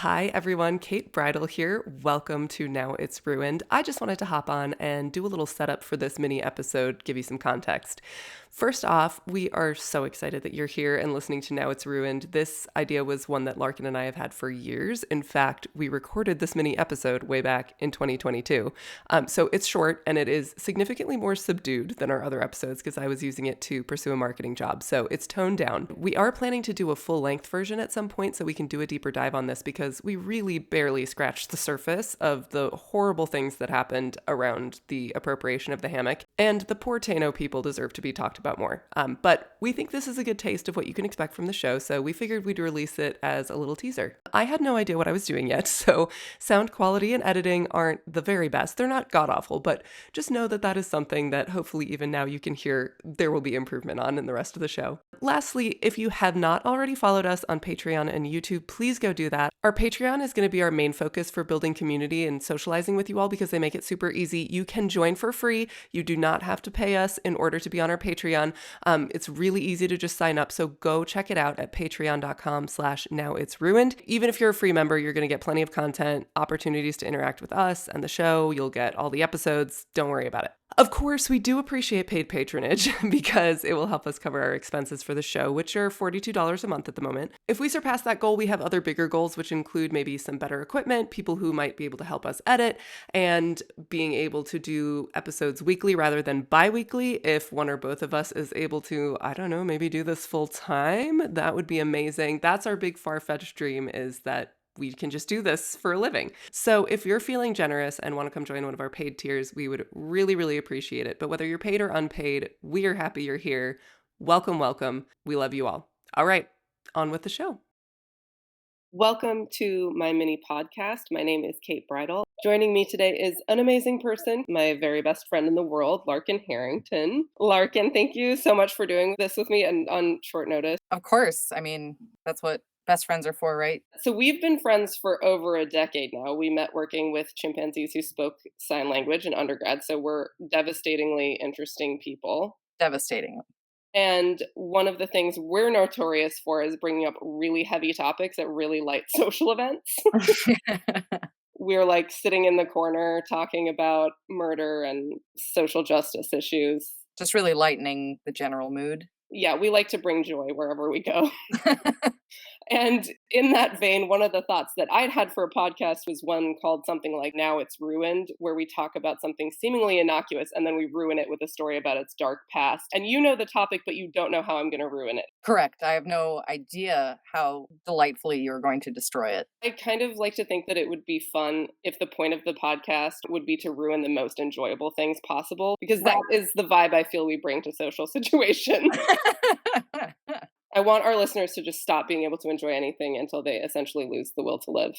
Hi everyone, Kate Bridle here. Welcome to Now It's Ruined. I just wanted to hop on and do a little setup for this mini episode, give you some context. First off, we are so excited that you're here and listening to Now It's Ruined. This idea was one that Larkin and I have had for years. In fact, we recorded this mini episode way back in 2022. So it's short and it is significantly more subdued than our other episodes because I was using it to pursue a marketing job. So it's toned down. We are planning to do a full length version at some point so we can do a deeper dive on this because we really barely scratched the surface of the horrible things that happened around the appropriation of the hammock. And the poor Taíno people deserve to be talked about more. But we think this is a good taste of what you can expect from the show, so we figured we'd release it as a little teaser. I had no idea what I was doing yet, so sound quality and editing aren't the very best. They're not god-awful, but just know that that is something that hopefully even now you can hear there will be improvement on in the rest of the show. Lastly, if you have not already followed us on Patreon and YouTube, please go do that. Our Patreon is going to be our main focus for building community and socializing with you all because they make it super easy. You can join for free. You do not have to pay us in order to be on our Patreon. It's really easy to just sign up. So go check it out at patreon.com/nowitsruined. Even if you're a free member, you're going to get plenty of content, opportunities to interact with us and the show. You'll get all the episodes. Don't worry about it. Of course, we do appreciate paid patronage because it will help us cover our expenses for the show, which are $42 a month at the moment. If we surpass that goal, we have other bigger goals, which include maybe some better equipment, people who might be able to help us edit, and being able to do episodes weekly rather than bi-weekly. If one or both of us is able to, I don't know, maybe do this full time, that would be amazing. That's our big far-fetched dream, is that we can just do this for a living. So if you're feeling generous and want to come join one of our paid tiers, we would really, really appreciate it. But whether you're paid or unpaid, we are happy you're here. Welcome, welcome. We love you all. All right, on with the show. Welcome to my mini podcast. My name is Kate Bridle. Joining me today is an amazing person, my very best friend in the world, Larkin Harrington. Larkin, thank you so much for doing this with me and on short notice. Of course. I mean, that's what best friends are for, right? So we've been friends for over a decade now. We met working with chimpanzees who spoke sign language in undergrad, so we're devastatingly interesting people. Devastating. And one of the things we're notorious for is bringing up really heavy topics at really light social events. We're like sitting in the corner talking about murder and social justice issues. Just really lightening the general mood. Yeah, we like to bring joy wherever we go. And in that vein, one of the thoughts that I'd had for a podcast was one called something like Now It's Ruined, where we talk about something seemingly innocuous and then we ruin it with a story about its dark past. And you know the topic, but you don't know how I'm going to ruin it. Correct. I have no idea how delightfully you're going to destroy it. I kind of like to think that it would be fun if the point of the podcast would be to ruin the most enjoyable things possible, because that is the vibe I feel we bring to social situations. I want our listeners to just stop being able to enjoy anything until they essentially lose the will to live.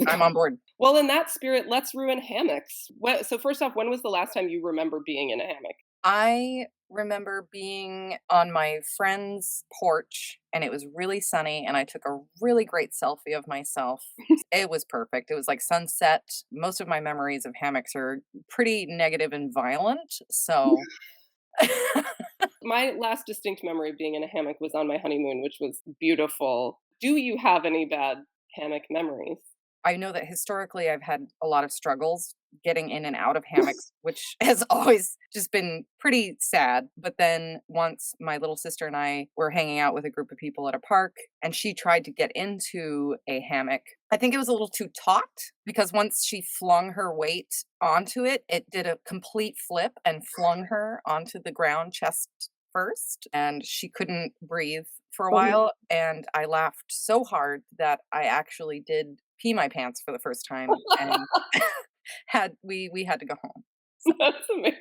I'm on board. Well, in that spirit, let's ruin hammocks. So first off, when was the last time you remember being in a hammock? I remember being on my friend's porch and it was really sunny and I took a really great selfie of myself. It was perfect. It was like sunset. Most of my memories of hammocks are pretty negative and violent, so My last distinct memory of being in a hammock was on my honeymoon, which was beautiful. Do you have any bad hammock memories? I know that historically I've had a lot of struggles getting in and out of hammocks, which has always just been pretty sad. But then once my little sister and I were hanging out with a group of people at a park and she tried to get into a hammock, I think it was a little too taut because once she flung her weight onto it, it did a complete flip and flung her onto the ground chest first, and she couldn't breathe for a while, and I laughed so hard that I actually did pee my pants for the first time and we had to go home. So That's amazing.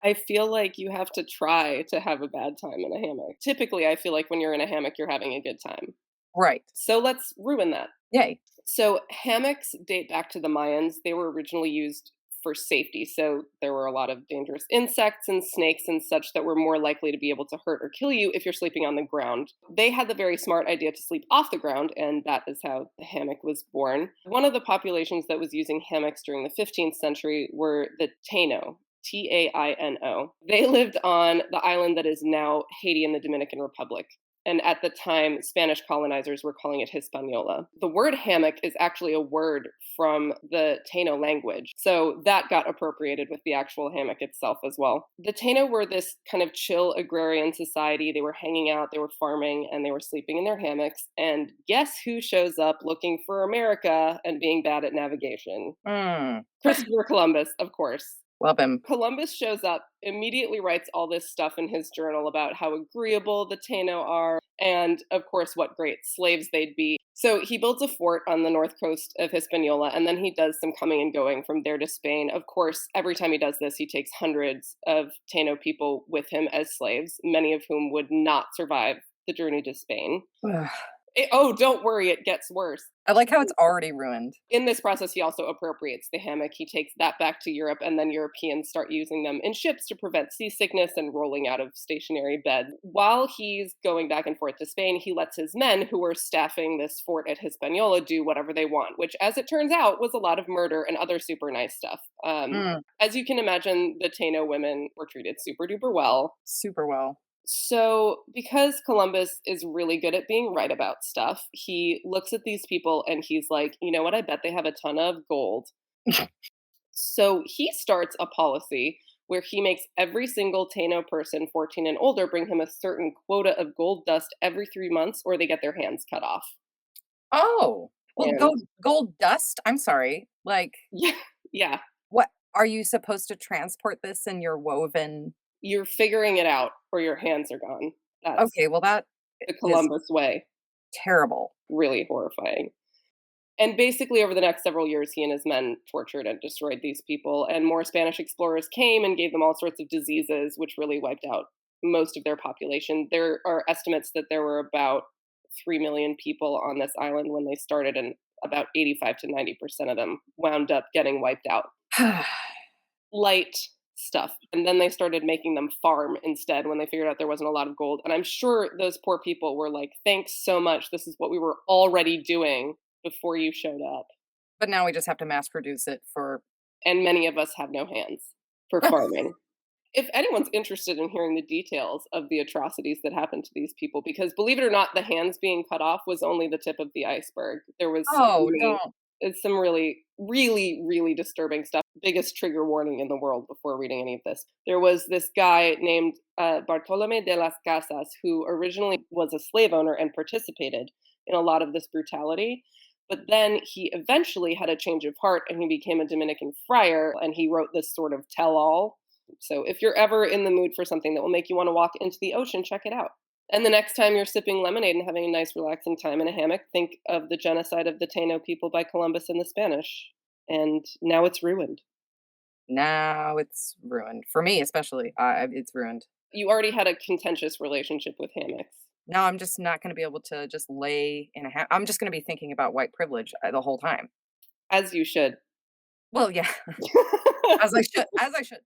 I feel like you have to try to have a bad time in a hammock. Typically, I feel like when you're in a hammock, you're having a good time. right. So let's ruin that. Yay. So hammocks date back to the Mayans. They were originally used for safety. So there were a lot of dangerous insects and snakes and such that were more likely to be able to hurt or kill you if you're sleeping on the ground. They had the very smart idea to sleep off the ground, and that is how the hammock was born. One of the populations that was using hammocks during the 15th century were the Taíno. Taino. They lived on the island that is now Haiti and the Dominican Republic. And at the time, Spanish colonizers were calling it Hispaniola. The word hammock is actually a word from the Taíno language. So that got appropriated with the actual hammock itself as well. The Taíno were this kind of chill agrarian society. They were hanging out, they were farming, and they were sleeping in their hammocks. And guess who shows up looking for America and being bad at navigation? Mm, Christopher Columbus, of course. love him. Columbus shows up, immediately writes all this stuff in his journal about how agreeable the Taíno are, and of course, what great slaves they'd be. So he builds a fort on the north coast of Hispaniola, and then he does some coming and going from there to Spain. Of course, every time he does this, he takes hundreds of Taíno people with him as slaves, many of whom would not survive the journey to Spain. Ugh. Oh, don't worry, it gets worse. I like how it's already ruined. In this process, he also appropriates the hammock. He takes that back to Europe, and then Europeans start using them in ships to prevent seasickness and rolling out of stationary beds. While he's going back and forth to Spain, he lets his men, who were staffing this fort at Hispaniola, do whatever they want, which, as it turns out, was a lot of murder and other super nice stuff. Mm, As you can imagine, the Taíno women were treated super duper well. super well. So, because Columbus is really good at being right about stuff, he looks at these people and he's like, you know what? I bet they have a ton of gold. So, he starts a policy where he makes every single Taino person 14 and older bring him a certain quota of gold dust every 3 months or they get their hands cut off. Oh, well, And gold dust? I'm sorry. Like, yeah, yeah, what are you supposed to transport this in your woven? you're figuring it out or your hands are gone. That's Okay, well, that the is Columbus way. terrible. Really horrifying. And basically, over the next several years, he and his men tortured and destroyed these people. And more Spanish explorers came and gave them all sorts of diseases, which really wiped out most of their population. There are estimates that there were about 3 million people on this island when they started, and about 85 to 90% of them wound up getting wiped out. Light stuff. And then they started making them farm instead when they figured out there wasn't a lot of gold. And I'm sure those poor people were like, thanks so much. This is what we were already doing before you showed up. But now we just have to mass produce it for And many of us have no hands for farming. If anyone's interested in hearing the details of the atrocities that happened to these people, because believe it or not, the hands being cut off was only the tip of the iceberg. There was Oh, don't. some really, really, really disturbing stuff. Biggest trigger warning in the world before reading any of this. There was this guy named Bartolome de las Casas who originally was a slave owner and participated in a lot of this brutality. But then he eventually had a change of heart and he became a Dominican friar and he wrote this sort of tell all. So if you're ever in the mood for something that will make you want to walk into the ocean, check it out. And the next time you're sipping lemonade and having a nice relaxing time in a hammock, think of the genocide of the Taino people by Columbus and the Spanish. And now it's ruined. Now it's ruined. For me, especially, it's ruined. You already had a contentious relationship with hammocks. Now I'm just not gonna be able to just lay in a I'm just gonna be thinking about white privilege, the whole time. As you should. Well, yeah, as I should.